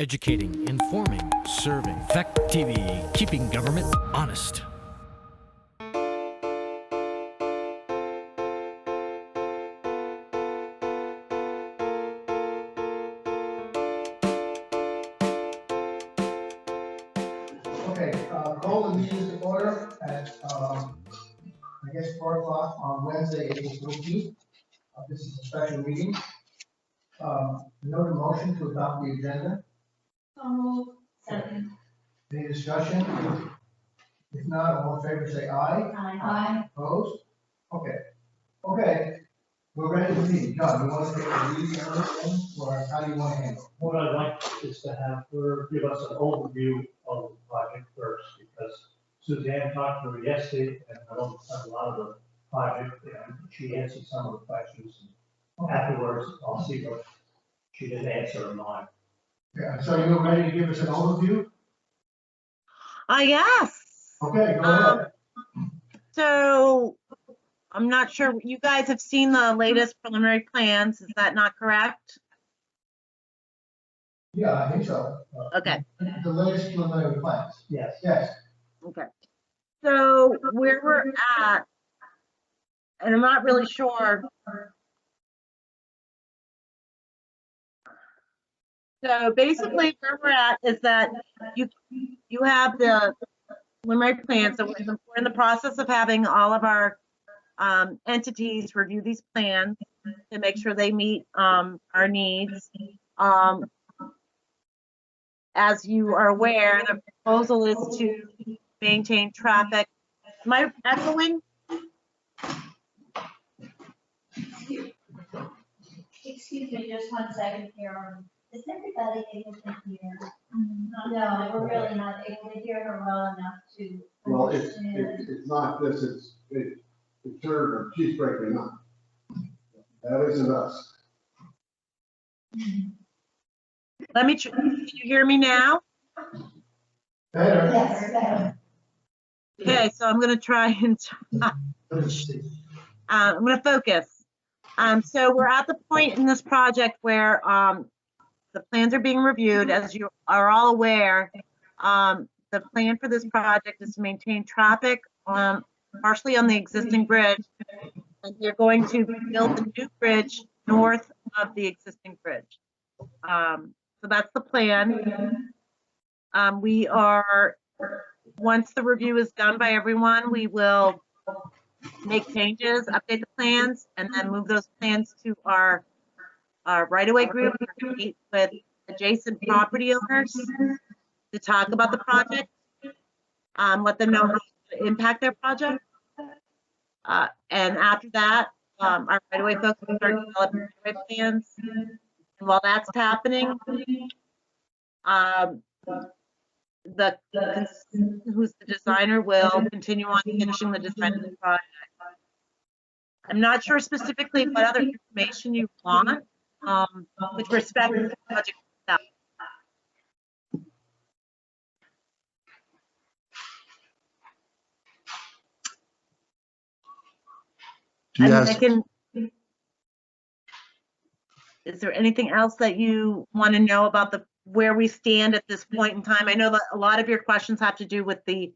Educating, informing, serving. Fact TV, keeping government honest. Okay, call the meeting to order at, I guess, 4 o'clock on Wednesday, April 14th. This is a special meeting. Note a motion to adopt the agenda. So moved. Second. Any discussion? If not, all in favor say aye. Aye. Opposed? Okay. Okay, we're ready to meet. John, you want to take the lead on this thing, or how do you want to handle it? What I'd like is to have her give us an overview of the project first, because Suzanne talked to her yesterday, and I don't have a lot of the project, and she answered some of the questions. Afterwards, I'll see what she did answer or not. Yeah, so you're ready to give us an overview? Yes. Okay, go ahead. So I'm not sure, you guys have seen the latest preliminary plans, is that not correct? Yeah, I think so. Okay, The latest preliminary plans. Yes. Yes. okay. So where we're at, and I'm not really sure. So basically where we're at is that you have the preliminary plans, so we're in the process of having all of our entities review these plans to make sure they meet our needs. As you are aware, the proposal is to maintain traffic. Am I echoing? Excuse me, just 1 second here. Is everybody able to hear? No, we're really not able to hear her well enough to Well, understand. it's not this, it's her, she's breaking up. That isn't us. Let me, can you hear me now? Better. Yes, better. Okay, so I'm gonna try and, I'm gonna focus. So we're at the point in this project where the plans are being reviewed. As you are all aware, the plan for this project is to maintain traffic partially on the existing bridge. And they're going to build a new bridge north of the existing bridge. So that's the plan. We are, once the review is done by everyone, we will make changes, update the plans, and then move those plans to our right-of-way group with adjacent property owners to talk about the project, let them know how to impact their project. And after that, our right-of-way folks will start developing right plans. And while that's happening, who's the designer will continue on finishing the design of the project. I'm not sure specifically what other information you want with respect to the project itself. Is there anything else that you want to know about where we stand at this point in time? I know that a lot of your questions have to do with the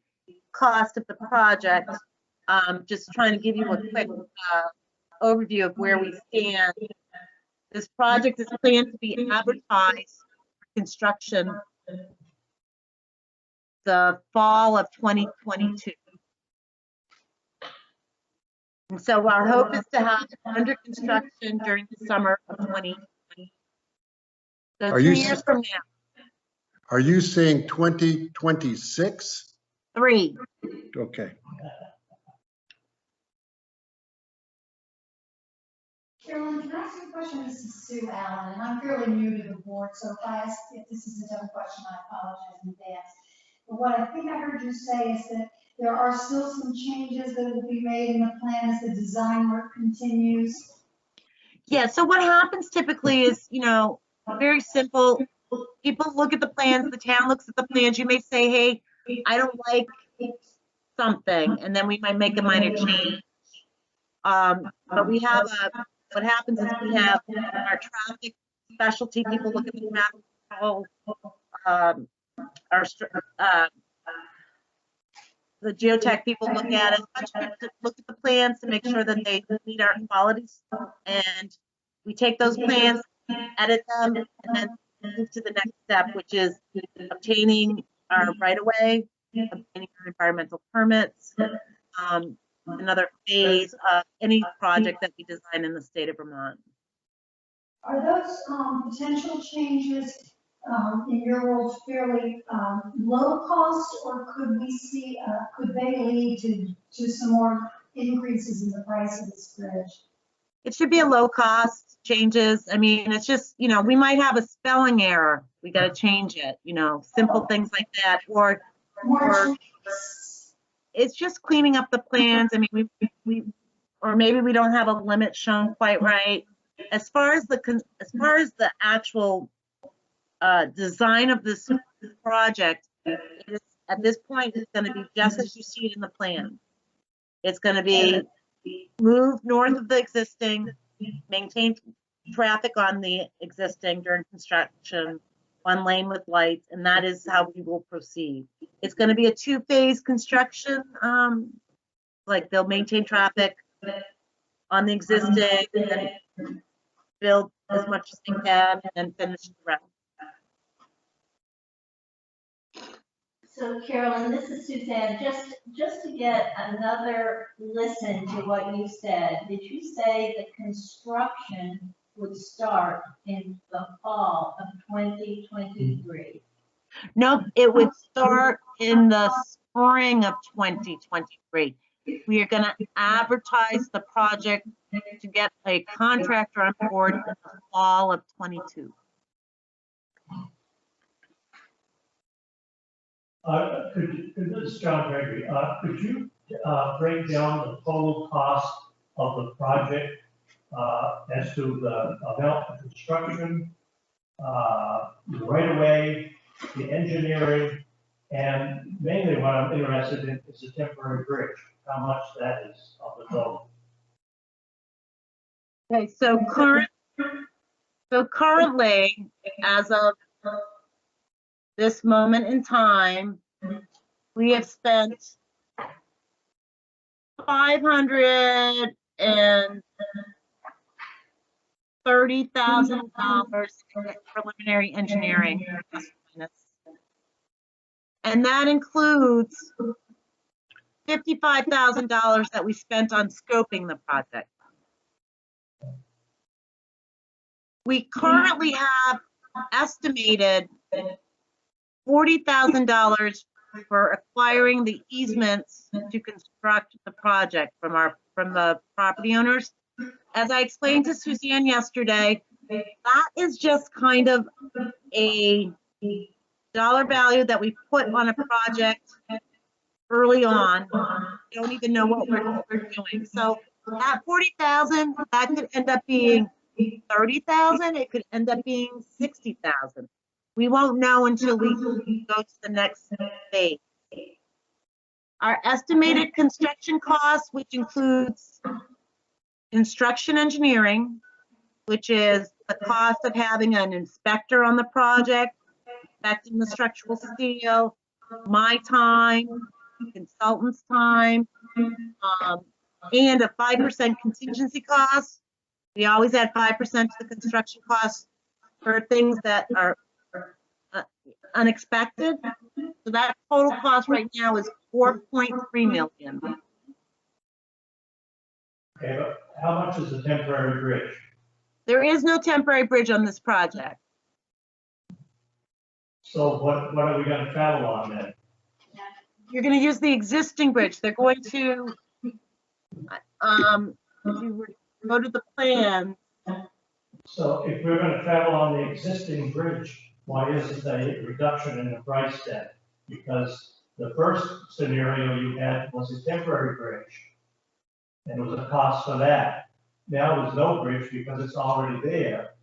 cost of the project. Just trying to give you a quick overview of where we stand. This project is planned to be advertised for construction the fall of 2022. And so our hope is to have it under construction during the summer of 2020. So Are 2 you years from now. Are you saying 2026? 3. Okay. Carolyn, can I ask you a question? This is Sue Allen, and I'm fairly new to the board, so if this is a dumb question, I apologize in advance. But what I think I heard you say is that there are still some changes that will be made in the plan as the design work continues. Yeah, so what happens typically is, very simple. People look at the plans, the town looks at the plans. You may say, hey, I don't like something, and then we might make a minor change. But we have what happens is we have our traffic specialty people look at the traffic structural, our, the geotech people look at it, look at the plans to make sure that they meet our qualities. And we take those plans, edit them, and then move to the next step, which is obtaining our right-of-way, obtaining our environmental permits, another phase of any project that we design in the state of Vermont. Are those potential changes in your world fairly low cost, or could we see, could they lead to some more increases in the price of this bridge? It should be a low cost changes. I mean, it's just, you know, we might have a spelling error. We got to change it, you know, simple things like that. Or it's just cleaning up the plans. I mean, or maybe we don't have a limit shown quite right. As far as the actual design of this project, at this point, it's going to be just as you see it in the plan. It's going to be moved north of the existing, maintain traffic on the existing during construction, one lane with lights, and that is how we will proceed. It's going to be a two-phase construction. Like they'll maintain traffic on the existing and build as much as they can and then finish the rest. So Carolyn, this is Suzanne. Just to get another listen to what you said, did you say the construction would start in the fall of 2023? Nope, it would start in the spring of 2023. We are going to advertise the project to get a contractor on board in the fall of 22. This is John Gregory. Could you break down the total cost of the project as to the amount of construction, the right-of-way, the engineering, and mainly what I'm interested in is the temporary bridge, how much that is of the total? Okay, so currently, as of this moment in time, we have spent $530,000 in preliminary engineering. And that includes $55,000 that we spent on scoping the project. We currently have estimated $40,000 for acquiring the easements to construct the project from the property owners. As I explained to Suzanne yesterday, that is just kind of a dollar value that we put on a project early on. We don't even know what we're doing. So that $40,000, that could end up being $30,000. It could end up being $60,000. We won't know until we go to the next phase. Our estimated construction costs, which includes construction engineering, which is the cost of having an inspector on the project, inspecting the structural steel, my time, consultant's time, and a 5% contingency cost. We always add 5% to the construction costs for things that are unexpected. So that total cost right now is $4.3 million. Okay, but how much is the temporary bridge? There is no temporary bridge on this project. So what are we going to travel on then? You're going to use the existing bridge. They're going to, if you go to the plan. So if we're going to travel on the existing bridge, why isn't a reduction in the price then? Because the first scenario you had was a temporary bridge, and it was a cost for that. Now there's no bridge because it's already there.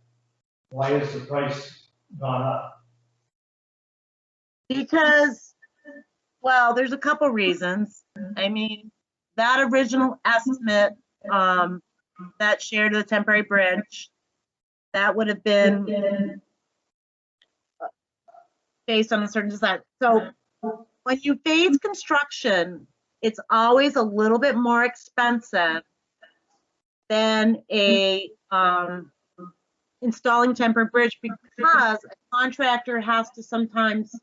Why is the price gone up? Because, well, there's a couple reasons. I mean, that original estimate that shared the temporary bridge, that would have been based on a certain design. So when you phase construction, it's always a little bit more expensive than installing temporary bridge, because a contractor has to sometimes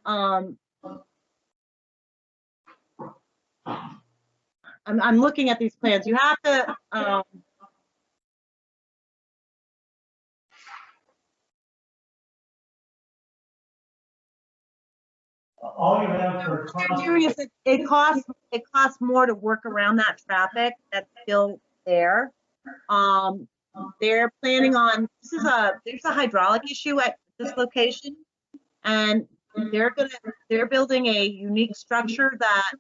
I'm looking at these plans. You have to All you have for I'm cost, curious, it costs more to work around that traffic that's still there. They're planning on, there's a hydraulic issue at this location, and they're building a unique structure that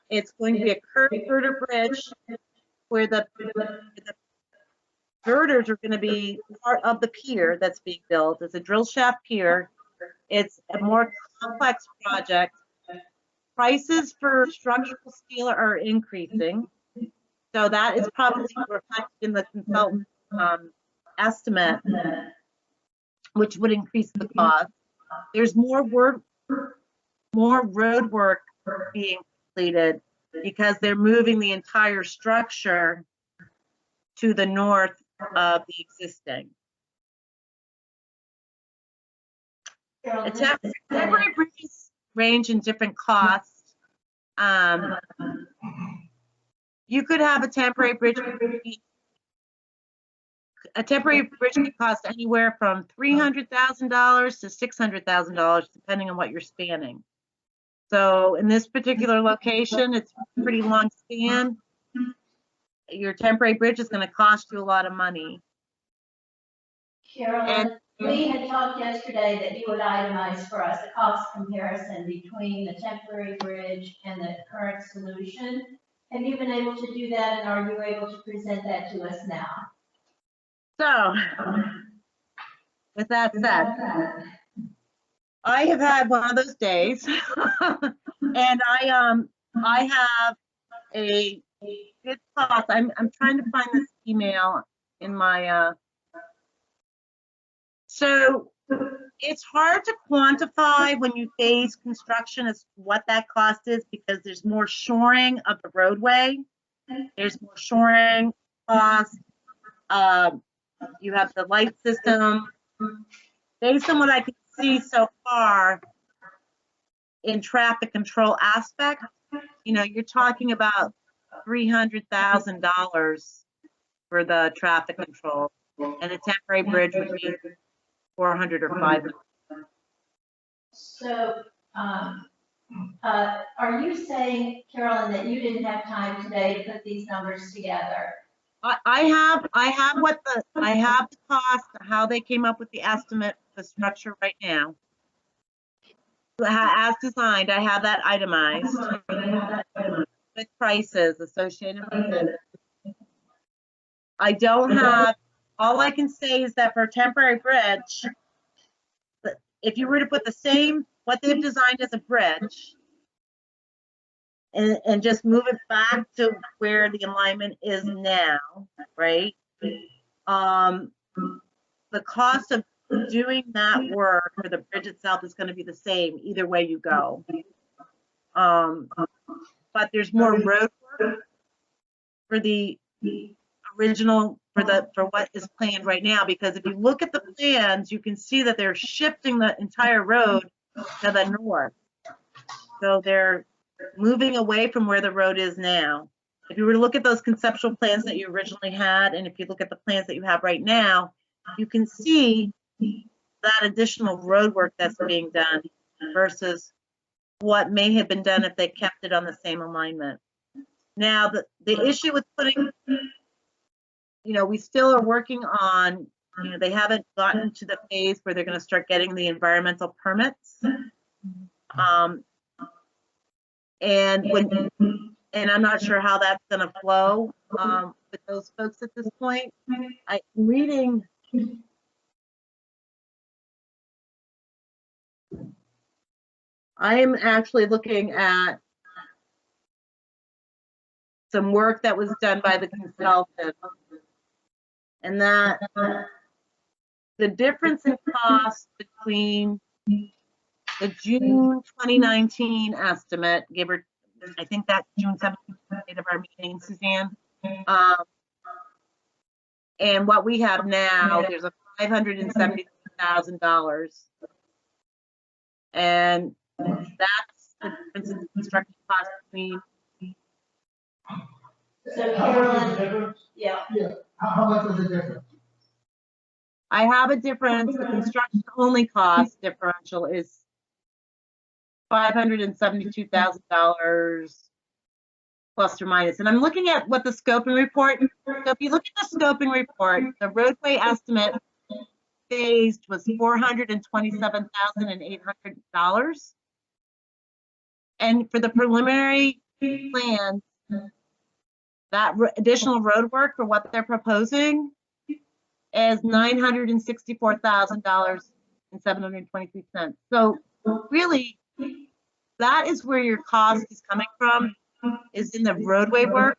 it's going to be a curved girder bridge where the girders are going to be part of the pier that's being built. It's a drill shaft pier. It's a more complex project. Prices for structural steel are increasing. So that is probably reflected in the consultant estimate, which would increase the cost. There's more road work being completed because they're moving the entire structure to the north of the existing. Carolyn, Temporary bridges range in different costs. You could have a temporary bridge. A temporary bridge could cost anywhere from $300,000 to $600,000, depending on what you're spanning. So in this particular location, it's a pretty long span. Your temporary bridge is going to cost you a lot of money. Carolyn, we had talked yesterday that you would itemize for us a cost comparison between the temporary bridge and the current solution. Have you been able to do that, and are you able to present that to us now? So, with that said, I have had one of those days, and I have a good cost. I'm trying to find this email in my so it's hard to quantify when you phase construction as to what that cost is, because there's more shoring of the roadway. There's more shoring costs. You have the light system. Based on what I can see so far in traffic control aspect, you're talking about $300,000 for the traffic control, and a temporary bridge would be 400 or 500. So, are you saying, Carolyn, that you didn't have time today to put these numbers together? I have the cost, how they came up with the estimate, the structure right now. As designed, I have that itemized with prices associated with it. I don't have, all I can say is that for a temporary bridge, if you were to put the same, what they've designed as a bridge, and just move it back to where the alignment is now, right? The cost of doing that work for the bridge itself is going to be the same either way you go. But there's more road work for the original, for what is planned right now, because if you look at the plans, you can see that they're shifting the entire road to the north. So they're moving away from where the road is now. If you were to look at those conceptual plans that you originally had, and if you look at the plans that you have right now, you can see that additional road work that's being done versus what may have been done if they kept it on the same alignment. Now, the issue with putting, we still are working on, they haven't gotten to the phase where they're going to start getting the environmental permits. And I'm not sure how that's going to flow with those folks at this point. I'm reading. I am actually looking at some work that was done by the consultant, and that the difference in cost between the June 2019 estimate, I think that's June 17th, date of our meeting, Suzanne. And what we have now, there's a $573,000. And that's the difference in construction cost between, So How much is the Carolyn, difference? yeah, How much was the difference? I have a difference, the construction only cost differential is $572,000 plus or minus. And I'm looking at what the scoping report, so if you look at the scoping report, the roadway estimate phased was $427,800. And for the preliminary plan, that additional road work for what they're proposing is $964,723. So really, that is where your cost is coming from, is in the roadway work.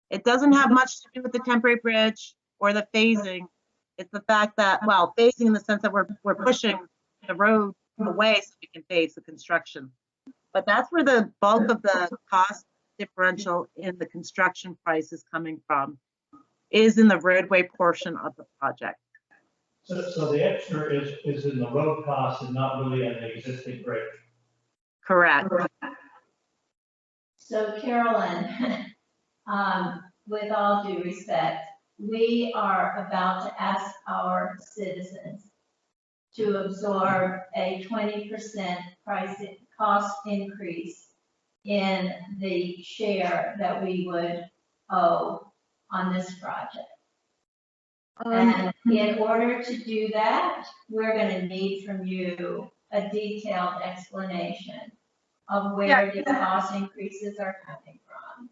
It doesn't have much to do with the temporary bridge or the phasing. It's the fact that, well, phasing in the sense that we're pushing the road away so we can phase the construction. But that's where the bulk of the cost differential in the construction price is coming from, is in the roadway portion of the project. So the extra is in the road cost and not really in the existing bridge. Correct. so Carolyn, with all due respect, we are about to ask our citizens to absorb a 20% cost increase in the share that we would owe on this project. And in order to do that, we're going to need from you a detailed explanation of where these cost increases are coming from.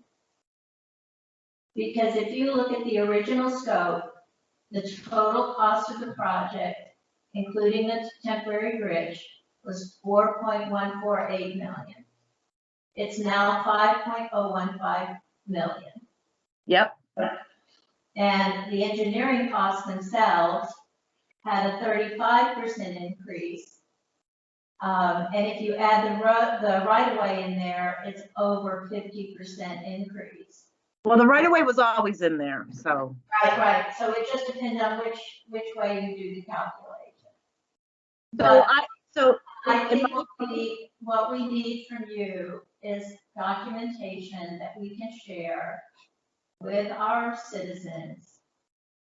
Because if you look at the original scope, the total cost of the project, including the temporary bridge, was $4.148 million. It's now $5.015 million. Yep. And the engineering costs themselves had a 35% increase. And if you add the right-of-way in there, it's over 50% increase. Well, the right-of-way was always in there, so. Right. So it just depends on which way you do the calculation. I think what we need from you is documentation that we can share with our citizens,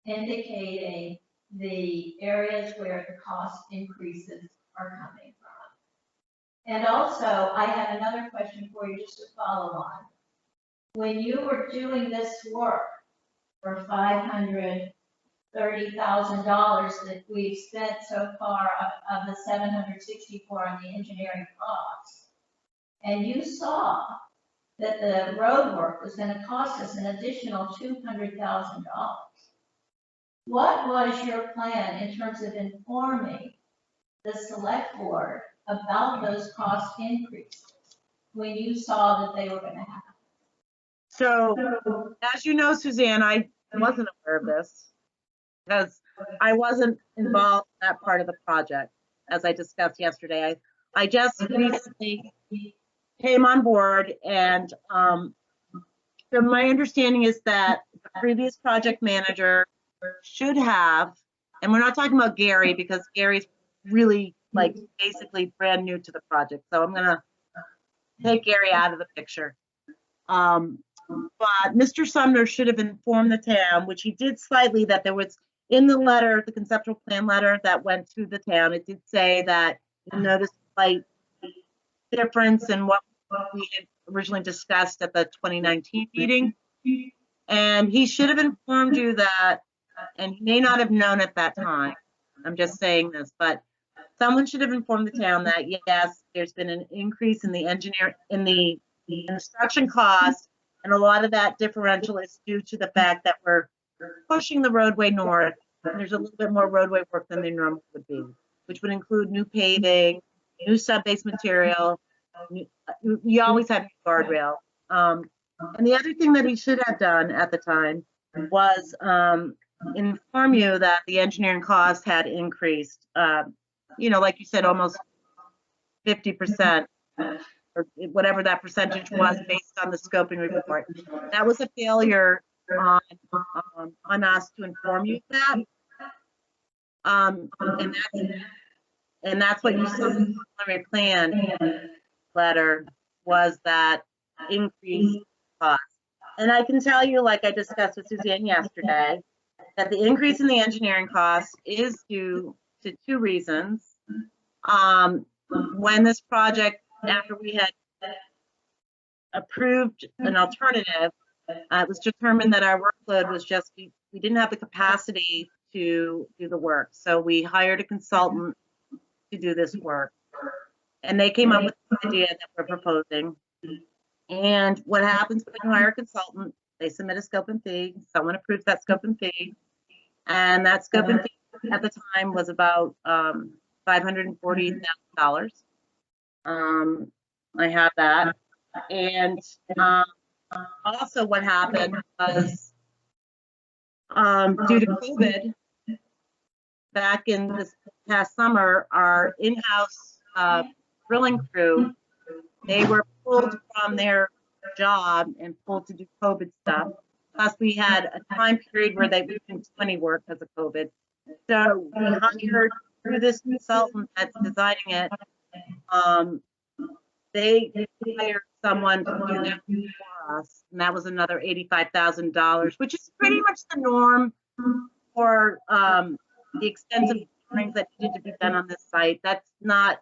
indicating the areas where the cost increases are coming from. And also, I have another question for you just to follow on. When you were doing this work for $530,000 that we've spent so far of the 764 on the engineering costs, and you saw that the road work was going to cost us an additional $200,000. What was your plan in terms of informing the select board about those cost increases when you saw that they were going to happen? So, as you know, Suzanne, I wasn't aware of this because I wasn't involved in that part of the project, as I discussed yesterday. I just recently came on board, and so my understanding is that the previous project manager should have, and we're not talking about Gary because Gary's really like basically brand new to the project, so I'm gonna take Gary out of the picture. But Mr. Sumner should have informed the town, which he did slightly, that there was in the letter, the conceptual plan letter that went to the town, it did say that you noticed a slight difference in what we had originally discussed at the 2019 meeting. And he should have informed you that, and he may not have known at that time. I'm just saying this, but someone should have informed the town that yes, there's been an increase in the construction cost, and a lot of that differential is due to the fact that we're pushing the roadway north. And there's a little bit more roadway work than there normally would be, which would include new paving, new sub-base material. You always had guardrail. And the other thing that he should have done at the time was inform you that the engineering costs had increased like you said, almost 50%, or whatever that percentage was based on the scoping report. That was a failure on us to inform you of that. And that's what you saw in the preliminary plan letter, was that increased cost. And I can tell you, like I discussed with Suzanne yesterday, that the increase in the engineering cost is due to two reasons. When this project, after we had approved an alternative, it was determined that our workload was just, we didn't have the capacity to do the work. So we hired a consultant to do this work. And they came up with the idea that we're proposing. And what happens when you hire a consultant, they submit a scope and fee, someone approves that scope and fee. And that scope and fee at the time was about $540,000. I have that. And also what happened was, due to COVID, back in this past summer, our in-house drilling crew, they were pulled from their job and pulled to do COVID stuff. Plus, we had a time period where they couldn't do any work because of COVID. So we hired through this consultant that's designing it. They hired someone to do that for us, and that was another $85,000, which is pretty much the norm for the extensive things that needed to be done on this site. That's not,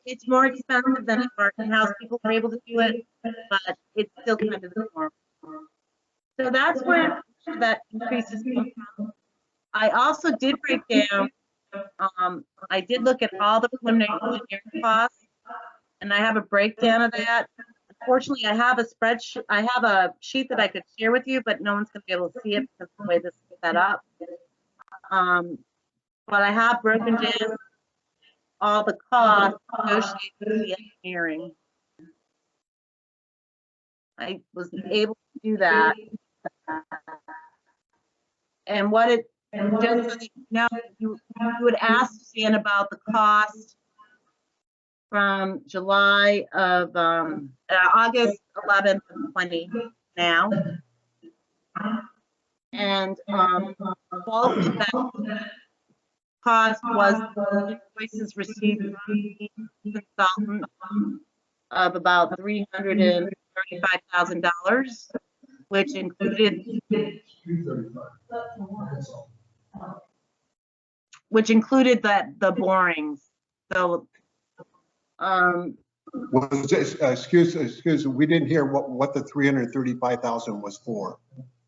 it's more expensive than if our in-house people were able to do it, but it's still kind of the norm. So that's where that increase is coming from. I also did break down, I did look at all the preliminary engineering costs, and I have a breakdown of that. Unfortunately, I have a spreadsheet, I have a sheet that I could share with you, but no one's gonna be able to see it because of the way this is set up. But I have broken down all the costs associated with the engineering. I was able to do that. And what it, just so that you know, you would ask Suzanne about the cost from July of, August 11th of 20 now. And bulk of that cost was invoices received from the consultant of about $335,000, which included the borings. So Was it, excuse me, we didn't hear what the 335,000 was for.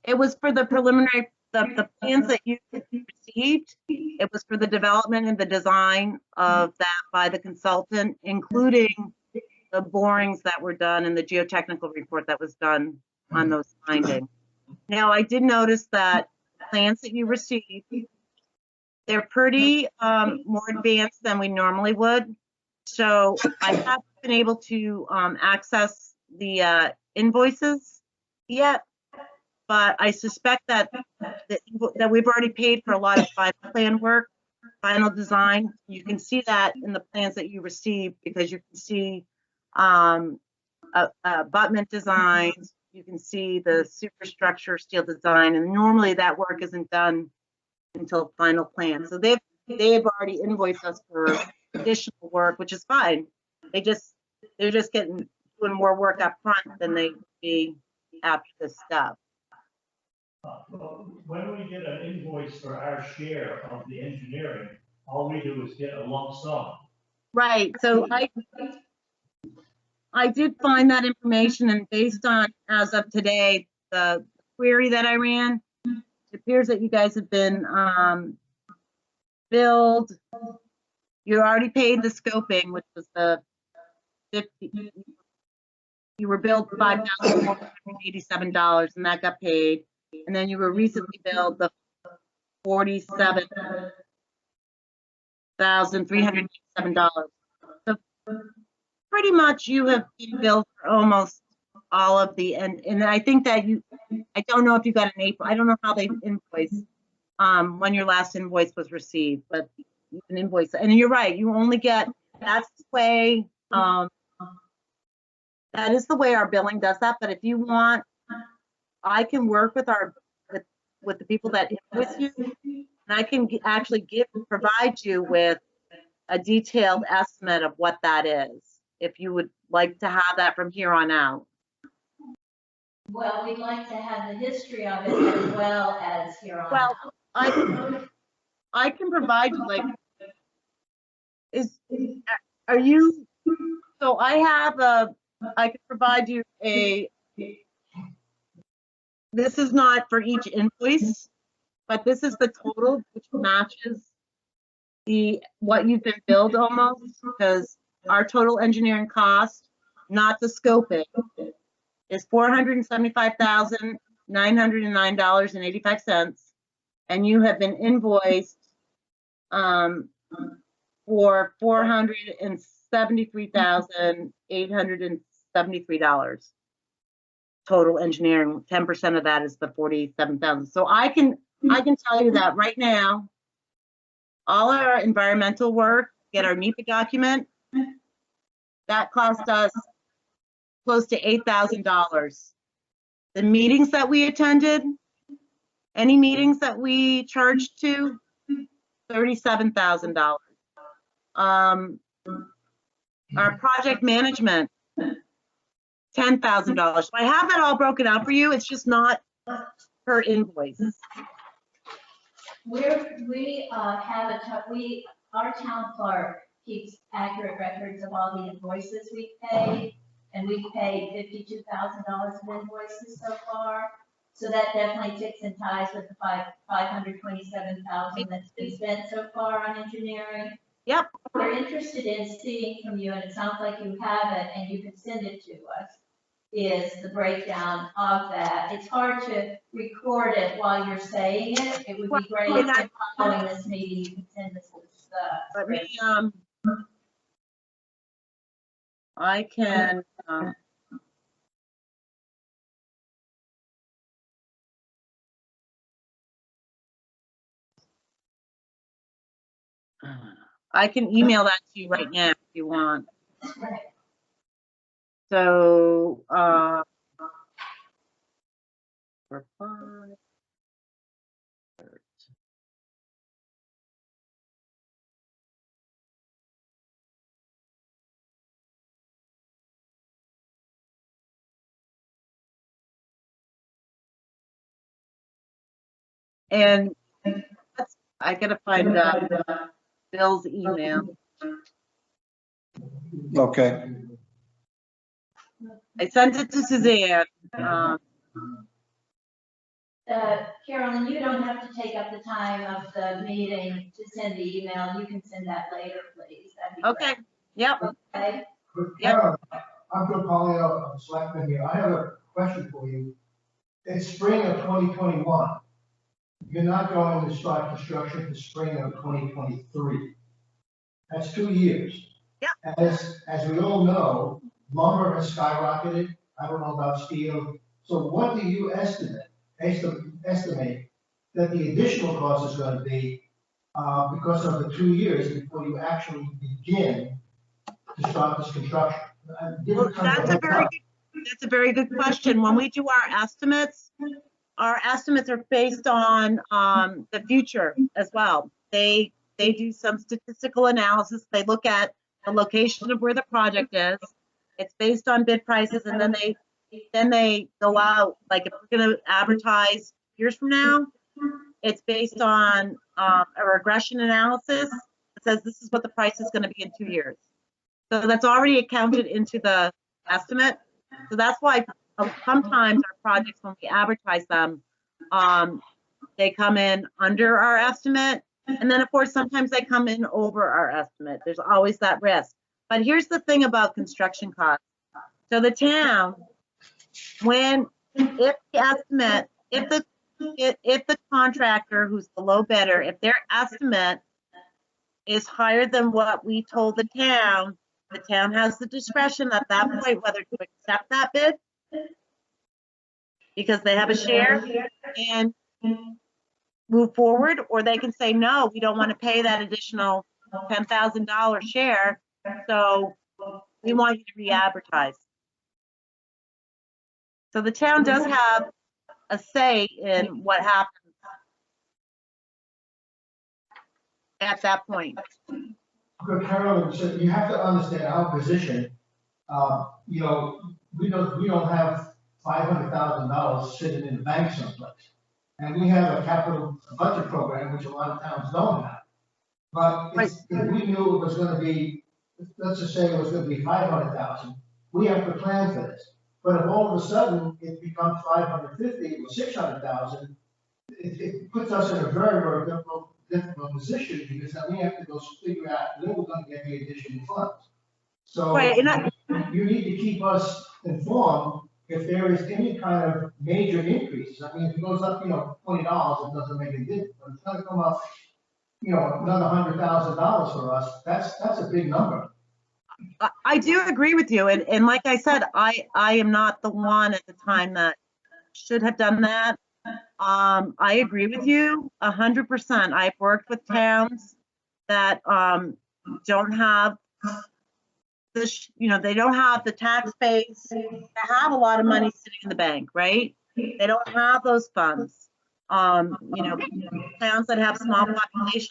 it was for the preliminary, the plans that you received. It was for the development and the design of that by the consultant, including the borings that were done and the geotechnical report that was done on those findings. Now, I did notice that the plans that you received, they're pretty more advanced than we normally would. So I haven't been able to access the invoices yet, but I suspect that we've already paid for a lot of final plan work, final design. You can see that in the plans that you received, because you can see abutment designs, you can see the superstructure steel design, and normally that work isn't done until final plan. So they've already invoiced us for additional work, which is fine. They're just doing more work up front than they be after this stuff. When we get an invoice for our share of the engineering, all we do is get a lump sum. Right. So I did find that information, and based on, as of today, the query that I ran, it appears that you guys have been billed. You already paid the scoping, which was the 50. You were billed $5,487, and that got paid. And then you were recently billed the $47,387. So pretty much you have been billed for almost all of the, and I think that I don't know if you got an April, I don't know how they invoice when your last invoice was received, but you can invoice. And you're right, you only get, that's the way, that is the way our billing does that. But if you want, I can work with with the people that invoice you, and I can actually provide you with a detailed estimate of what that is, if you would like to have that from here on out. Well, we'd like to have the history of it as well as here on Well, out. I can provide you, like, are you, so I can provide you this is not for each invoice, but this is the total, which matches what you've been billed almost, because our total engineering cost, not the scoping, is $475,909.85, and you have been invoiced for $473,873 total engineering. 10% of that is the 47,000. So I can tell you that right now, all our environmental work, get our NEPA document, that cost us close to $8,000. The meetings that we attended, any meetings that we charged to, $37,000. Our project management, $10,000. So I have that all broken out for you. It's just not per invoice. Our town clerk keeps accurate records of all the invoices we've paid, and we've paid $52,000 of invoices so far. So that definitely ticks and ties with the $527,000 that's been spent so far on engineering. Yep. We're interested in seeing from you, and it sounds like you have it, and you can send it to us, is the breakdown of that. It's hard to record it while you're saying it. It would be great if following this meeting, you could send us this. Let me, I can, I can email that to you right now if you want. So, for fun. And I gotta find Bill's email. Okay. I sent it to Suzanne. Carolyn, you don't have to take up the time of the meeting to send the email. You can send that later, please. That'd be Okay. great. Yep. Okay. Karen, I'm Bill Polio, I'm selectman here. I have a question for you. It's spring of 2021. You're not going to start construction for spring of 2023. That's 2 years. Yeah. As we all know, lumber has skyrocketed. I don't know about steel. So what do you estimate that the additional cost is going to be because of the 2 years before you actually begin to start this construction? Well, that's a very good question. When we do our estimates are based on the future as well. They do some statistical analysis. They look at the location of where the project is. It's based on bid prices, and then they go out. Like if we're going to advertise years from now, it's based on a regression analysis that says this is what the price is going to be in 2 years. So that's already accounted into the estimate. So that's why sometimes our projects, when we advertise them, they come in under our estimate. And then of course, sometimes they come in over our estimate. There's always that risk. But here's the thing about construction costs. So the town, if the contractor who's the low bidder, if their estimate is higher than what we told the town has the discretion at that point whether to accept that bid because they have a share, and move forward, or they can say, no, we don't want to pay that additional $10,000 share, so we want you to re-advertise. So the town does have a say in what happens at that point. Good, Carolyn, so you have to understand our position. You know, we don't have $500,000 sitting in the bank someplace. And we have a capital budget program, which a lot of towns don't have. But if we knew it was gonna be, let's just say it was gonna be 500,000, we have to plan for this. But if all of a sudden it becomes 550 or 600,000, it puts us in a very, very difficult position, because then we have to go figure out where we're gonna get the additional funds. So Right, and you need to keep us informed if there is any kind of major increases. I mean, if it goes up, $20, it doesn't make a difference, but it's gonna come up, another $100,000 for us. That's a big number. I do agree with you, and like I said, I am not the one at the time that should have done that. I agree with you 100%. I've worked with towns that don't have this, they don't have the tax base to have a lot of money sitting in the bank, right? They don't have those funds. Towns that have small populations.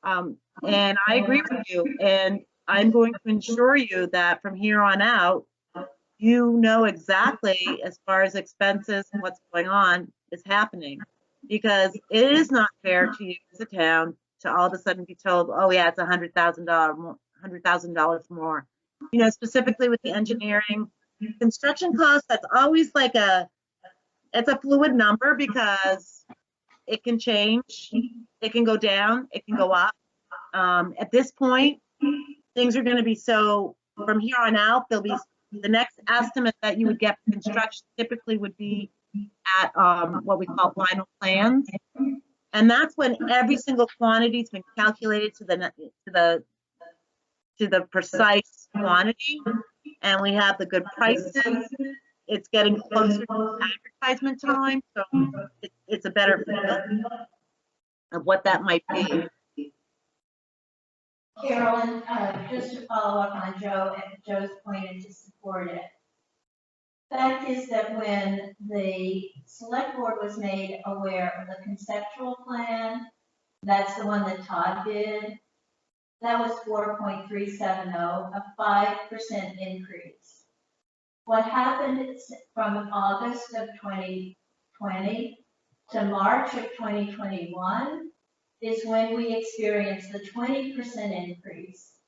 And I agree with you, and I'm going to ensure you that from here on out, you know exactly, as far as expenses and what's going on is happening, because it is not fair to you as a town to all of a sudden be told, oh yeah, it's $100,000 more. Specifically with the engineering, construction costs, that's always like it's a fluid number, because it can change, it can go down, it can go up. At this point, things are going to be from here on out, there'll be the next estimate that you would get for construction typically would be at what we call final plans. And that's when every single quantity's been calculated to the precise quantity, and we have the good prices. It's getting closer to advertisement time, so it's a better feel of what that might be. Carolyn, just to follow up on Joe's point and to support it. Fact is that when the select board was made aware of the conceptual plan, that's the one that Todd did, that was 4.370, a 5% increase. What happened is from August of 2020 to March of 2021 is when we experienced the 20% increase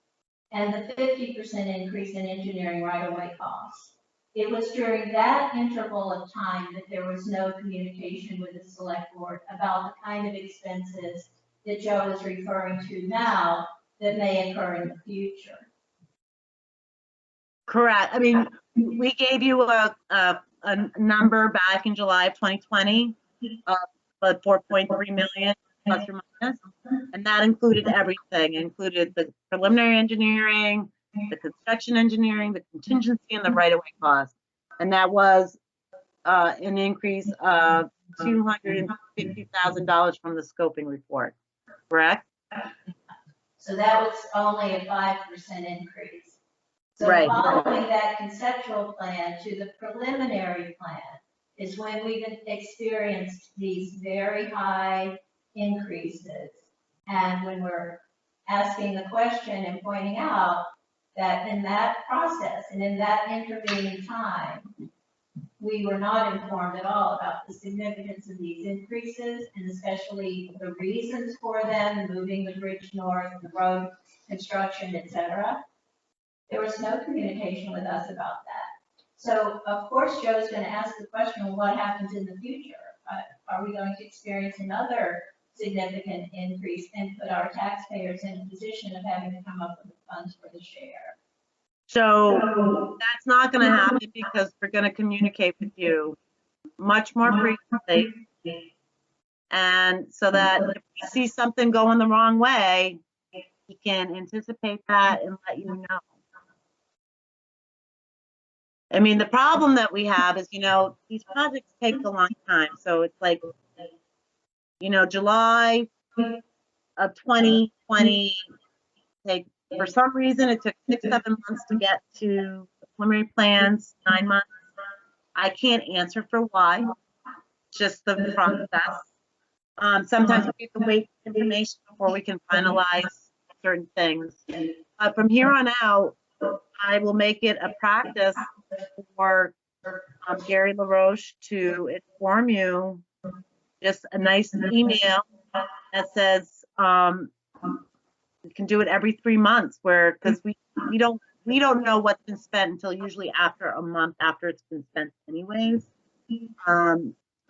and the 50% increase in engineering right-of-way costs. It was during that interval of time that there was no communication with the select board about the kind of expenses that Joe is referring to now that may occur in the future. Correct. I mean, we gave you a number back in July of 2020 of 4.3 million plus or minus, and that included everything. It included the preliminary engineering, the construction engineering, the contingency, and the right-of-way cost. And that was an increase of $250,000 from the scoping report, correct? So that was only a 5% increase. So Right. Following that conceptual plan to the preliminary plan is when we've experienced these very high increases. And when we're asking the question and pointing out that in that process and in that intervening time, we were not informed at all about the significance of these increases, and especially the reasons for them, moving the bridge north, the road construction, etc. There was no communication with us about that. So of course, Joe's going to ask the question, well, what happens in the future? Are we going to experience another significant increase and put our taxpayers in a position of having to come up with the funds for the share? So that's not going to happen, because we're going to communicate with you much more frequently. And so that if we see something going the wrong way, we can anticipate that and let you know. I mean, the problem that we have is, these projects take a long time. So it's like, July of 2020, for some reason, it took 6-7 months to get to the preliminary plans, 9 months. I can't answer for why, just the process. Sometimes we have to wait for information before we can finalize certain things. From here on out, I will make it a practice for Gary LaRoche to inform you, just a nice email that says, we can do it every 3 months, because we don't know what's been spent until usually after a month after it's been spent anyways.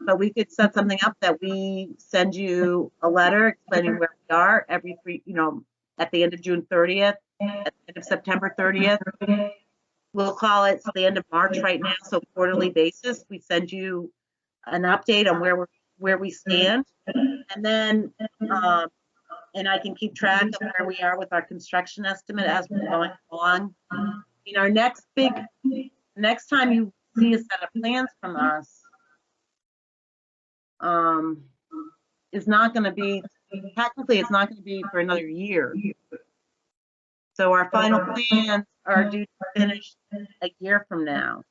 But we could set something up that we send you a letter explaining where we are every at the end of June 30th, at the end of September 30th. We'll call it the end of March right now, so quarterly basis. We send you an update on where we stand, and then and I can keep track of where we are with our construction estimate as we're going along. Our next time you see a set of plans from us, is not going to be, technically it's not going to be for another year. So our final plans are due to finish a year from now.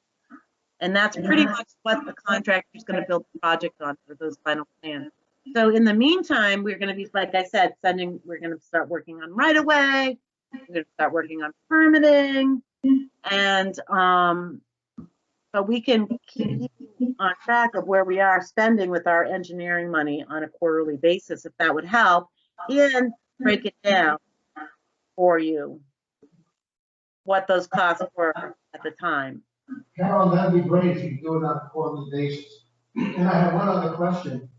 And that's pretty much what the contractor is going to build the project on, for those final plans. So in the meantime, we're going to be, like I said, we're going to start working on right away. We're going to start working on permitting, and but we can keep on track of where we are spending with our engineering money on a quarterly basis, if that would help, and break it down for you, what those costs were at the time. Carol, that'd be great if you do it on a quarterly basis. And I have one other question.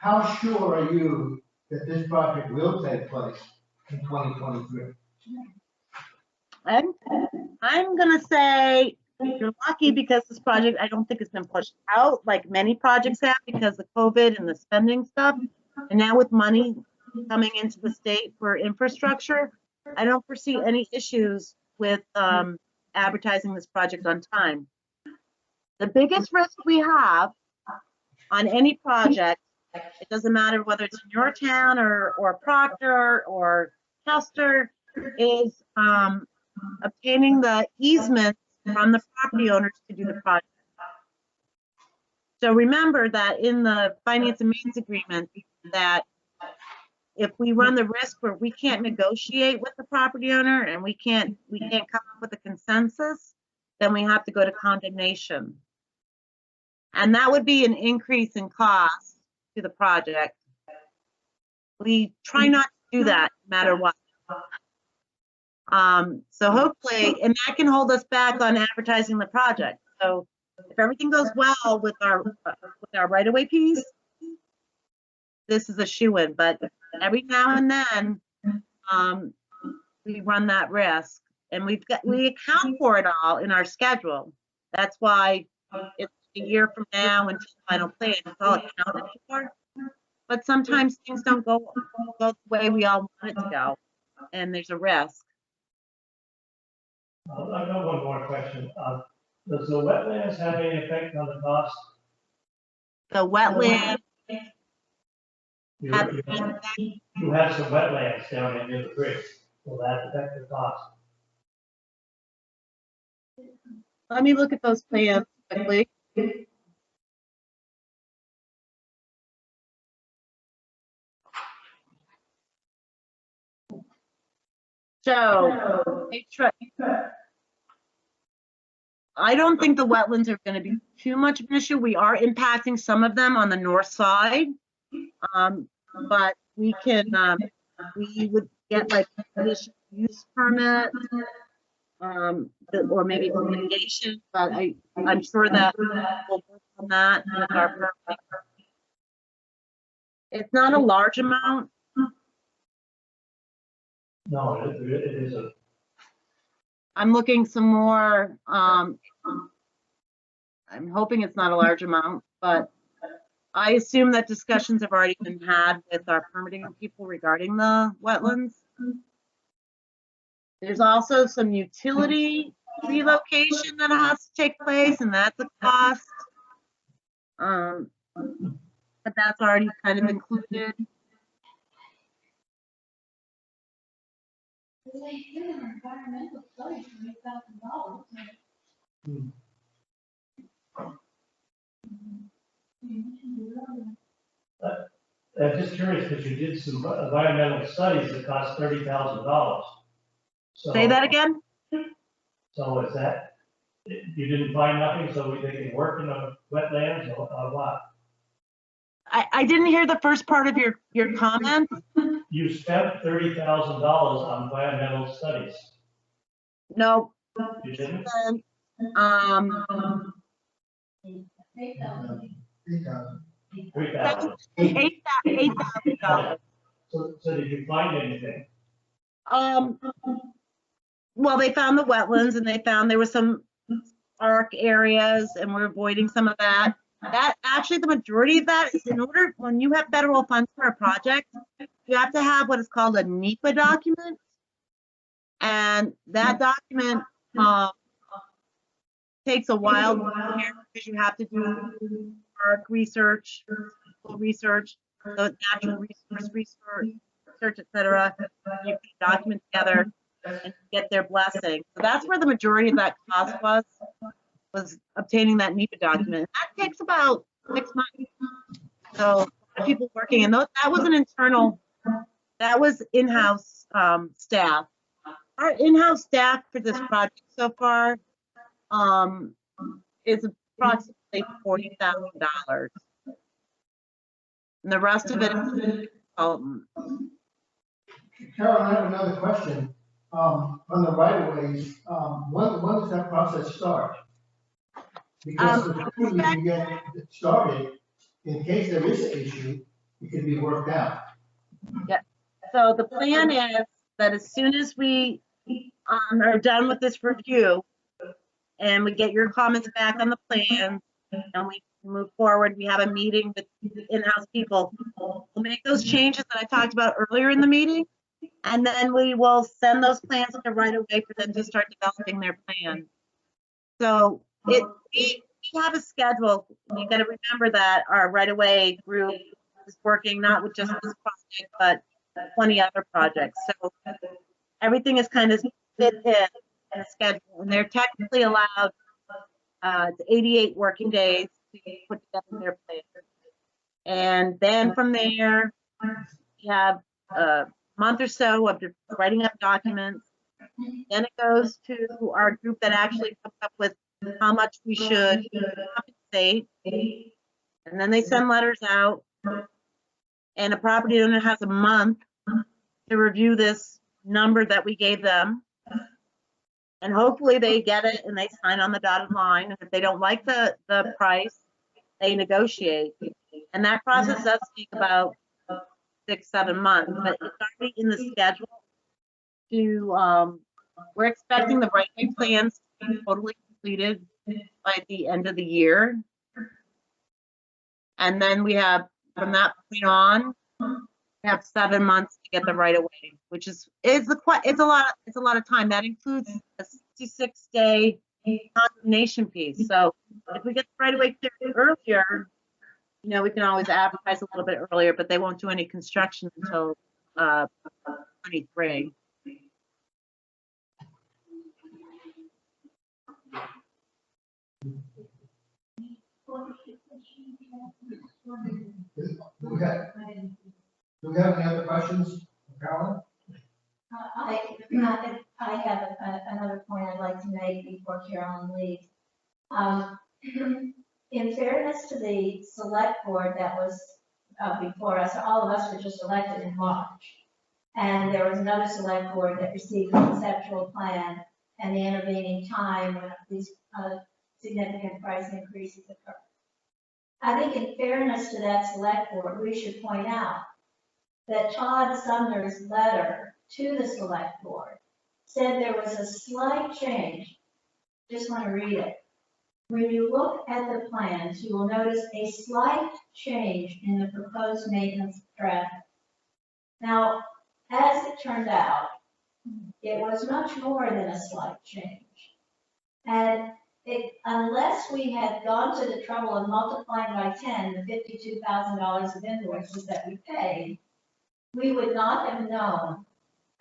How sure are you that this project will take place in 2023? I'm gonna say you're lucky, because this project, I don't think it's been pushed out like many projects have because of COVID and the spending stuff. And now with money coming into the state for infrastructure, I don't foresee any issues with advertising this project on time. The biggest risk we have on any project, it doesn't matter whether it's in your town or Proctor or Chester, is obtaining the easements from the property owners to do the project. So remember that in the finance and means agreement, that if we run the risk where we can't negotiate with the property owner and we can't come up with a consensus, then we have to go to condemnation. And that would be an increase in cost to the project. We try not to do that no matter what. So hopefully, and that can hold us back on advertising the project. So if everything goes well with our right-of-way piece, this is a shoo-in. But every now and then, we run that risk, and we account for it all in our schedule. That's why it's a year from now until final plan. It's all accounted for. But sometimes things don't go the way we all want it to go, and there's a risk. I got one more question. Does the wetlands have any effect on the cost? The wetland, You have some wetlands down in the bridge. Will that affect the cost? let me look at those plans quickly. So, I don't think the wetlands are going to be too much of an issue. We are impacting some of them on the north side, but we would get like a conditional use permit, or maybe litigation. But I'm sure that we'll work on that with our permit. It's not a large amount. No, it is a. I'm looking some more. I'm hoping it's not a large amount, but I assume that discussions have already been had with our permitting people regarding the wetlands. There's also some utility relocation that has to take place, and that's a cost. but that's already kind of included. They did an environmental study for $8,000. I'm just curious, because you did some environmental studies that cost $30,000. Say that again? So is that, you didn't find nothing, so they can work in the wetlands or what? I didn't hear the first part of your comment. You spent $30,000 on environmental studies. No. You didn't? Um, $8,000. $3,000. $8,000. So did you find anything? Well, they found the wetlands and they found there was some arc areas and we're avoiding some of that. That actually, the majority of that is in order, when you have federal funds for a project, you have to have what is called a NEPA document. And that document takes a while to prepare because you have to do arc research, so natural research, et cetera. You put a document together and get their blessing. So that's where the majority of that cost was obtaining that NEPA document. That takes about 6 months. So a lot of people working, and that was an internal, that was in-house staff. Our in-house staff for this project so far is approximately $40,000. And the rest of it is consultant. Carol, I have another question. On the right of ways, when does that process start? Because the sooner you can get it started, in case there is an issue, it can be worked out. Yeah. So the plan is that as soon as we are done with this review and we get your comments back on the plan and we move forward, we have a meeting with in-house people. We'll make those changes that I talked about earlier in the meeting. And then we will send those plans to right away for them to start developing their plan. So we have a schedule. You got to remember that our right away group is working not with just this project, but 20 other projects. So everything is kind of fit in a schedule, and they're technically allowed 88 working days to put together their plan. And then from there, we have month or so of writing up documents. Then it goes to our group that actually comes up with how much we should compensate. And then they send letters out. And a property owner has a month to review this number that we gave them. And hopefully they get it and they sign on the dotted line. And if they don't like the price, they negotiate. And that process does take about 6-7 months, but it's already in the schedule to, we're expecting the right-of-way plans to be totally completed by the end of the year. And then we have, from that point on, we have 7 months to get the right-of-way, which is it's a lot of time. That includes a 66-day condemnation piece. So if we get the right-of-way cleared earlier, you know, we can always advertise a little bit earlier, but they won't do any construction until 23. Do we have any other questions, Carolyn? I have another point I'd like to make before Carolyn leaves. In fairness to the select board that was before us, all of us were just elected in March. And there was another select board that received a conceptual plan and the intervening time when these significant price increases occurred. I think in fairness to that select board, we should point out that Todd Sumner's letter to the select board said there was a slight change. Just want to read it. When you look at the plans, you will notice a slight change in the proposed maintenance of traffic. Now, as it turned out, it was much more than a slight change. And unless we had gone to the trouble of multiplying by 10 the $52,000 of invoices that we paid, we would not have known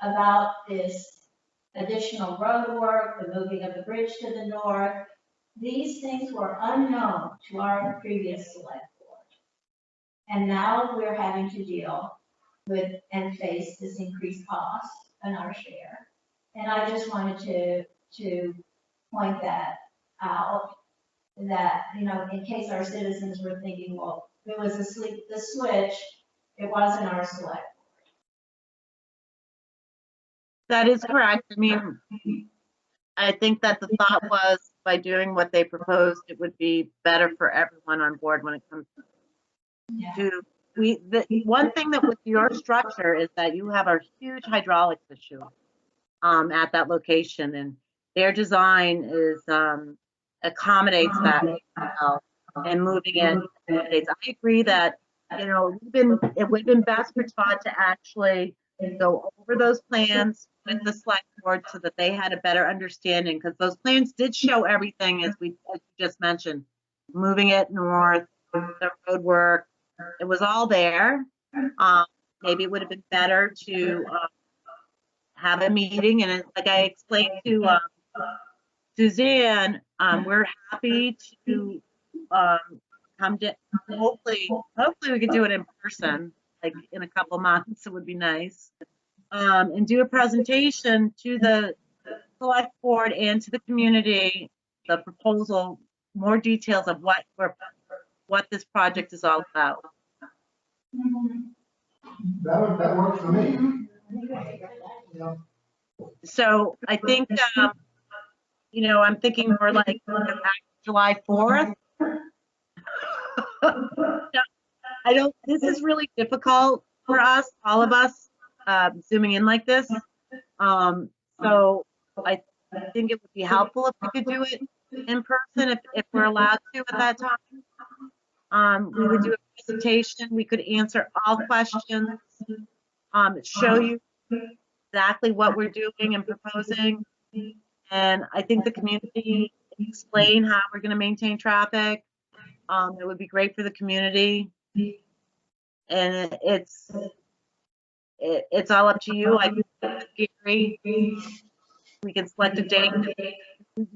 about this additional road work, the moving of the bridge to the north. These things were unknown to our previous select board. And now we're having to deal with and face this increased cost on our share. And I just wanted to point that out, that, you know, in case our citizens were thinking, well, it was the switch, it wasn't our select. That is correct. I mean, I think that the thought was by doing what they proposed, it would be better for everyone on board when it comes to, the one thing that with your structure is that you have a huge hydraulics issue at that location, and their design is accommodates that well, and moving it accommodates. I agree that, you know, it would have been best for Todd to actually go over those plans with the select board so that they had a better understanding, because those plans did show everything as you just mentioned, moving it north, the road work, it was all there. Maybe it would have been better to have a meeting, and like I explained to Suzanne, we're happy to come to, hopefully we could do it in person, like in a couple months, it would be nice. And do a presentation to the select board and to the community, the proposal, more details of what this project is all about. That works for me. Yeah. So I think, you know, I'm thinking more like July 4th. I don't, this is really difficult for us, all of us, zooming in like this. So I think it would be helpful if we could do it in person, if we're allowed to at that time. We would do a presentation, we could answer all questions, show you exactly what we're doing and proposing. And I think the community explain how we're going to maintain traffic. It would be great for the community. And it's all up to you. Like Gary, we can select a date. You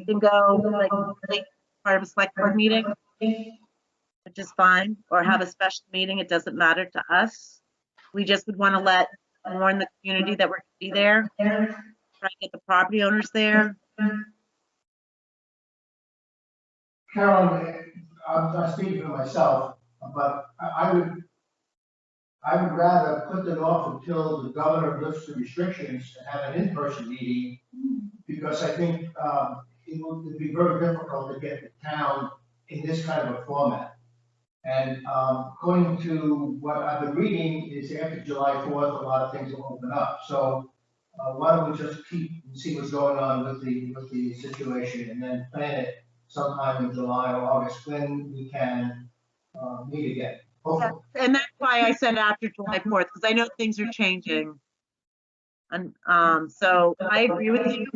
can go like part of a select board meeting, which is fine, or have a special meeting. It doesn't matter to us. We just would want to let warn the community that we're going to be there. Try to get the property owners there. Carolyn, I'm speaking for myself, but I would rather put it off until the governor lifts the restrictions and have an in-person meeting, because I think it would be very difficult to get the town in this kind of a format. And according to what I've been reading, is after July 4th, a lot of things will open up. So why don't we just keep and see what's going on with the situation, and then plan it sometime in July or August when we can meet again. Hopefully. And that's why I said after July 4th, because I know things are changing. And so I agree with you.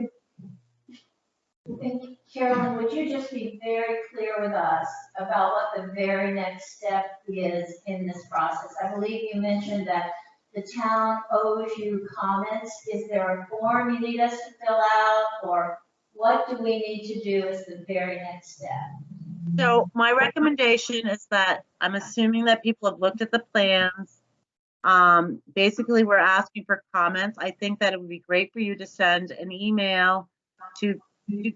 And Carolyn, would you just be very clear with us about what the very next step is in this process? I believe you mentioned that the town owes you comments. Is there a form you need us to fill out, or what do we need to do as the very next step? So my recommendation is that I'm assuming that people have looked at the plans. Basically, we're asking for comments. I think that it would be great for you to send an email to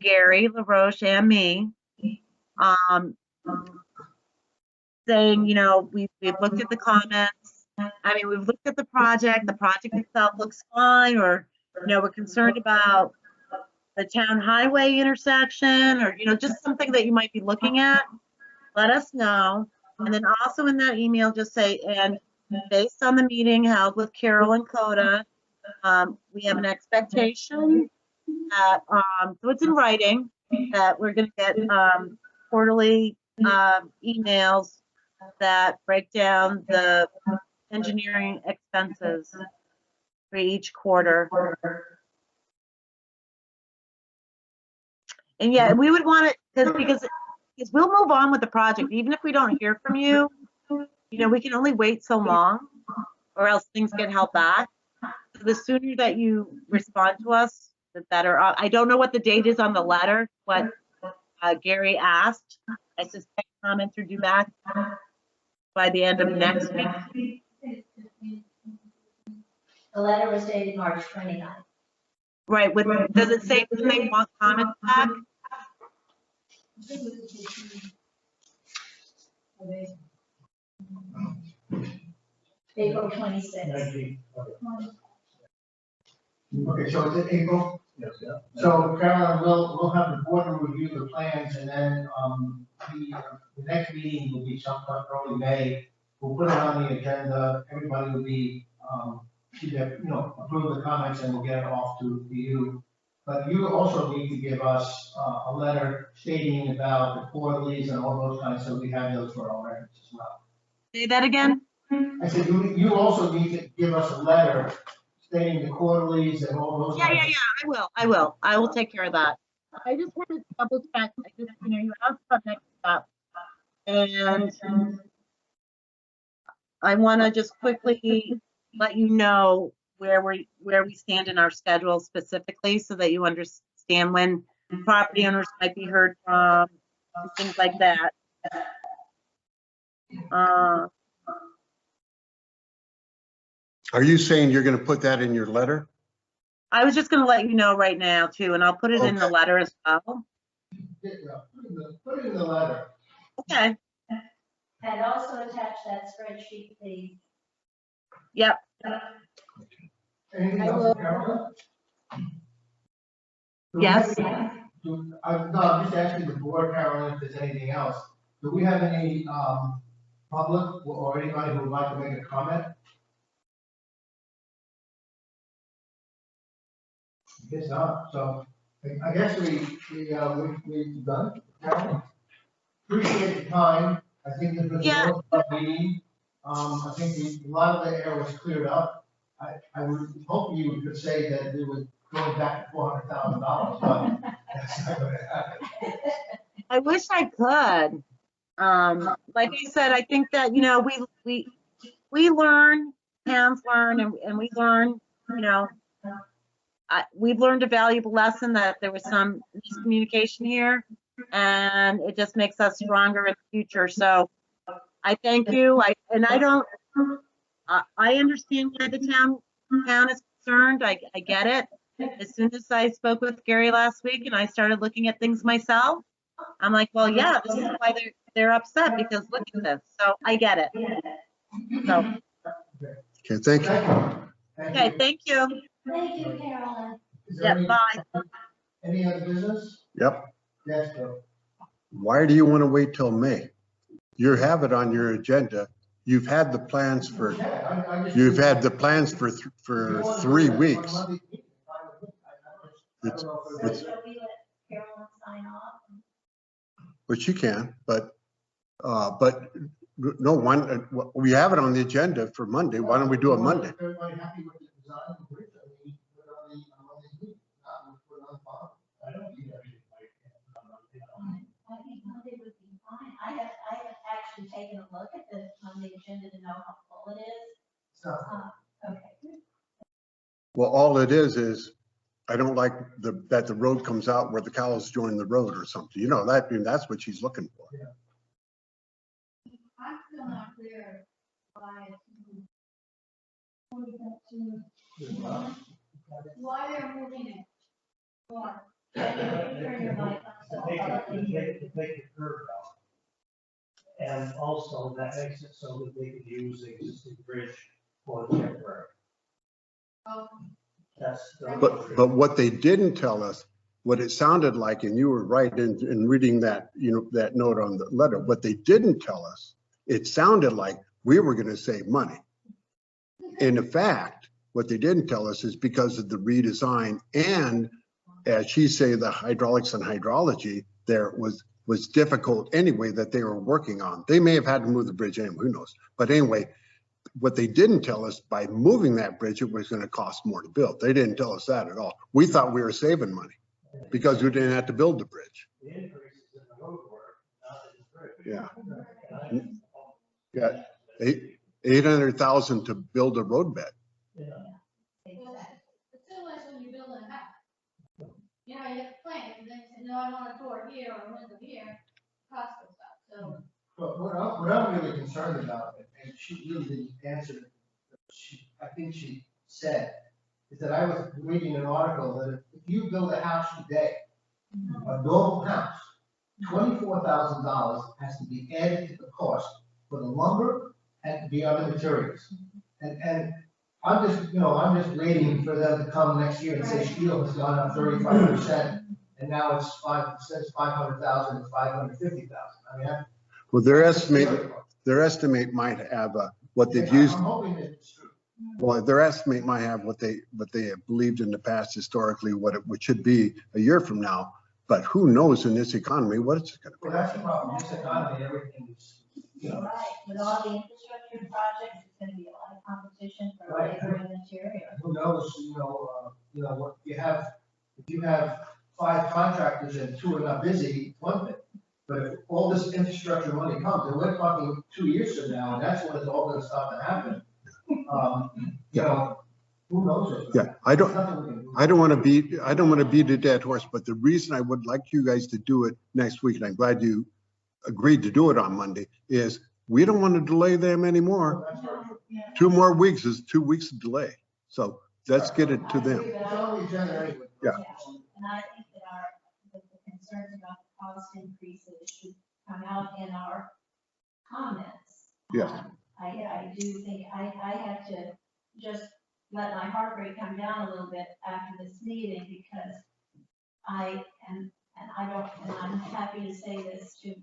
Gary LaRoche and me, saying, you know, we've looked at the comments. I mean, we've looked at the project. The project itself looks fine, or, you know, we're concerned about the town highway intersection, or, you know, just something that you might be looking at. Let us know. And then also in that email, just say, and based on the meeting held with Carol and Coda, we have an expectation that, so it's in writing, that we're going to get quarterly emails that break down the engineering expenses for each quarter. And yeah, we would want it, because we'll move on with the project, even if we don't hear from you. You know, we can only wait so long, or else things get held back. So the sooner that you respond to us, the better. I don't know what the date is on the letter, what Gary asked. I suspect comments are due back by the end of next week. The letter was dated March 29th. Right, does it say when they want comments back? April 26th. 19, Okay, so it's in April. yes, yeah. So Carolyn, we'll have the board review the plans, and then, the next meeting will be sometime early May. We'll put it on the agenda, everybody will be, approve the comments, and we'll get it off to you. But you also need to give us, a letter stating about the quarterlies and all those kinds, so we have those for our records as well. Say that again? I said, you also need to give us a letter stating the quarterlies and all those. Yeah, kinds. I will take care of that. I just wanted to double check, you asked about next step. And I want to just quickly let you know where we stand in our schedule specifically, so that you understand when property owners might be heard from, and things like that. Are you saying you're going to put that in your letter? I was just going to let you know right now too, and I'll put it in the letter as well. Yeah, put it in the letter. Okay. And also attach that spreadsheet, please. Yep. Anything I else, will. Carolyn? Yes. No, I'm just asking the board, Carolyn, if there's anything else. Do we have any, public or anybody who would like to make a comment? I guess not, so I guess we've done. Carolyn? Appreciate the time. I think this was Yeah. a good meeting. I think a lot of the air was cleared up. I would hope you could say that we would go back to $400,000, but that's not gonna happen. I wish I could. Like I said, I think that, we learn, towns learn, and we learn, we've learned a valuable lesson that there was some miscommunication here, and it just makes us stronger in the future. So I thank you. I understand why the town is concerned. I get it. As soon as I spoke with Gary last week and I started looking at things myself, I'm like, well, yeah, this is why they're upset, because look at this. So I get it. So, Okay, thank you. okay, thank you. Thank you, Carolyn. Is there Yeah, bye. any other business? Yep. Yes, Bill. Why do you want to wait till May? You have it on your agenda. You've had the plans for, Yeah, I just. you've had the plans for 3 weeks. It's- it's- Shall we let Carolyn sign off? Which you can, but no, we have it on the agenda for Monday. Why don't we do it Monday? Everybody happy with the design of the bridge? I mean, put it on the meeting, not put it on the file. I don't think I should wait. I think Monday would be fine. I haven't actually taken a look at the, on the agenda to know how full it is. So, Okay. Well, all it is I don't like that the road comes out where the cows join the road or something. That's what she's looking for. I'm still not clear why they're moving it. Or- Turn your mic on, so I'll let you hear. To take the curb out. And also that makes it so that they could use the existing bridge for the temporary. Oh, But what they didn't tell us, what it sounded like, and you were right in reading that, that note on the letter, what they didn't tell us, it sounded like we were going to save money. In fact, what they didn't tell us is because of the redesign and, as she say, the hydraulics and hydrology there was difficult anyway that they were working on. They may have had to move the bridge anyway, who knows? But anyway, what they didn't tell us, by moving that bridge, it was going to cost more to build. They didn't tell us that at all. We thought we were saving money. because we didn't have to build the bridge. The increase is in the road work, not in the bridge. Yeah. And Yeah. 800,000 to build a roadbed. yeah. Exactly. It's similar to when you build a house. You know, you have to plan, and then you say, no, I want a door here or a window here, cost goes up, so. But what I'm really concerned about, and she really didn't answer, I think she said, is that I was reading an article that if you build a house today, a normal house, $24,000 has to be added to the cost for the lumber and the other materials. And I'm just waiting for them to come next year and say steel has gone up 35%, and now it's 500,000 to 550,000. I mean, Well, their estimate might have what they've used. I'm hoping that it's true. Well, their estimate might have what they have believed in the past historically, what should be a year from now. But who knows in this economy what it's going to be? Well, that's the problem. This economy, everything is, Right, with all the infrastructure projects, it's gonna be a lot of competition for Right. labor and material. who knows, what you have, if you have 5 contractors and 2 are not busy, it's one thing. But if all this infrastructure money comes, and we're talking 2 years from now, and that's when it's all gonna start to happen. Who knows? Yeah, I don't want to beat a dead horse, but the reason I would like you guys to do it next week, and I'm glad you agreed to do it on Monday, is we don't want to delay them anymore. 2 more weeks is 2 weeks of delay. So let's get it to them. It's on the agenda anyway. Yeah. And I think that the concerns about the cost increases should come out in our comments. Yes. I do think I had to just let my heart rate come down a little bit after this meeting because and I'm happy to say this to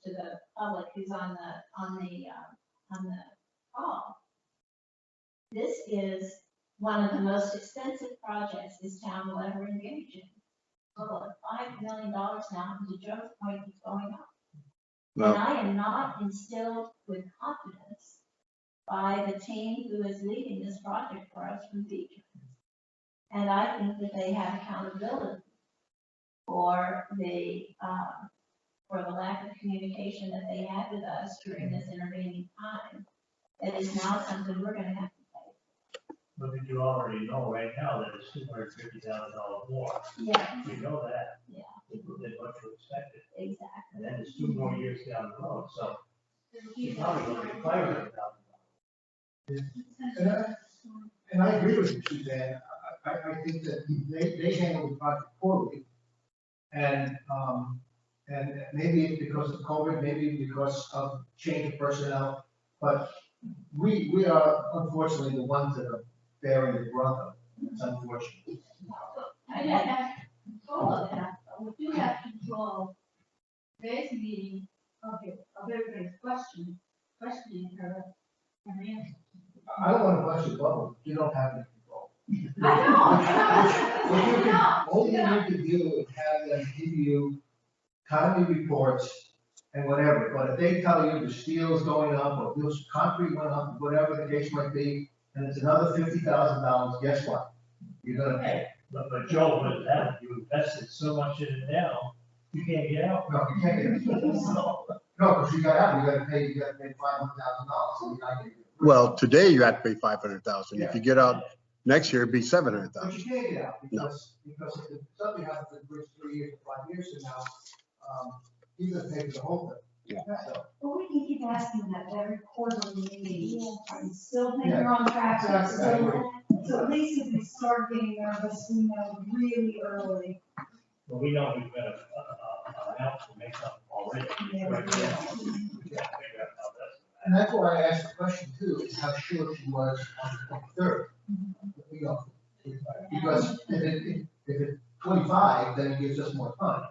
the public who's on the call. This is one of the most expensive projects this town will ever engage in. Well, $5 million now, to Joe's point, it's going up. Well- And I am not instilled with confidence by the team who is leading this project for us from Beacon. And I think that they have accountability for the lack of communication that they had with us during this intervening time. That is now something we're gonna have to pay. But did you already know right now that it's $250,000 more? Yeah, You know that. Yeah. Than what you expected. exactly. And then it's 2 more years down the road, so you're probably going to be $500,000. And I agree with you, Suzanne. I think that they handled the project poorly. And maybe it's because of COVID, maybe because of change of personnel, but we are unfortunately the ones that are bearing the brunt of it. It's unfortunate. I didn't have control of that, but we do have control. Today's meeting of everybody's questioning her. I don't want to bust your bubble. You don't have any control. I All you need to do is have them give you economy reports and whatever, but if they tell you the steel is going up, or this concrete went up, whatever the case might be, and it's another $50,000, guess what? You're gonna pay. But Joe, what happened, you invested so much in it now, you can't get out. No, you can't get it. No, because you gotta pay $500,000, so you're not getting it. Well, today you have to pay 500,000. If you get out next year, it'd be But 700,000. you can't get out, because if something happens in the bridge 3 years or 5 years from now, you're gonna pay for the whole thing. Yeah. So, But we can keep asking that every quarterly meeting, and still think you're on track. Exactly. So at least if we start getting nervous, we know really early. Well, we know we've got an out to make up already. Yeah. Right now. We gotta figure out how that's. And that's why I asked the question too, is how sure she was on the 23rd. You know, because if it's 25, then it gives us more time.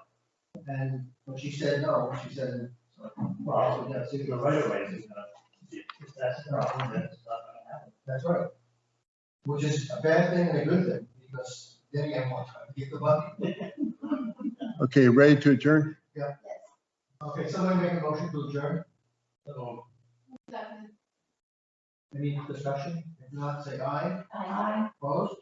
And when she said no, she said, well, that's it. The right of way is gonna, if that's the problem, then it's not gonna happen. That's right. Which is a bad thing and a good thing, because then you have more time to get the money. Okay, ready to adjourn? Okay, somebody make a motion to adjourn. So Any discussion? If not, say aye. I Opposed?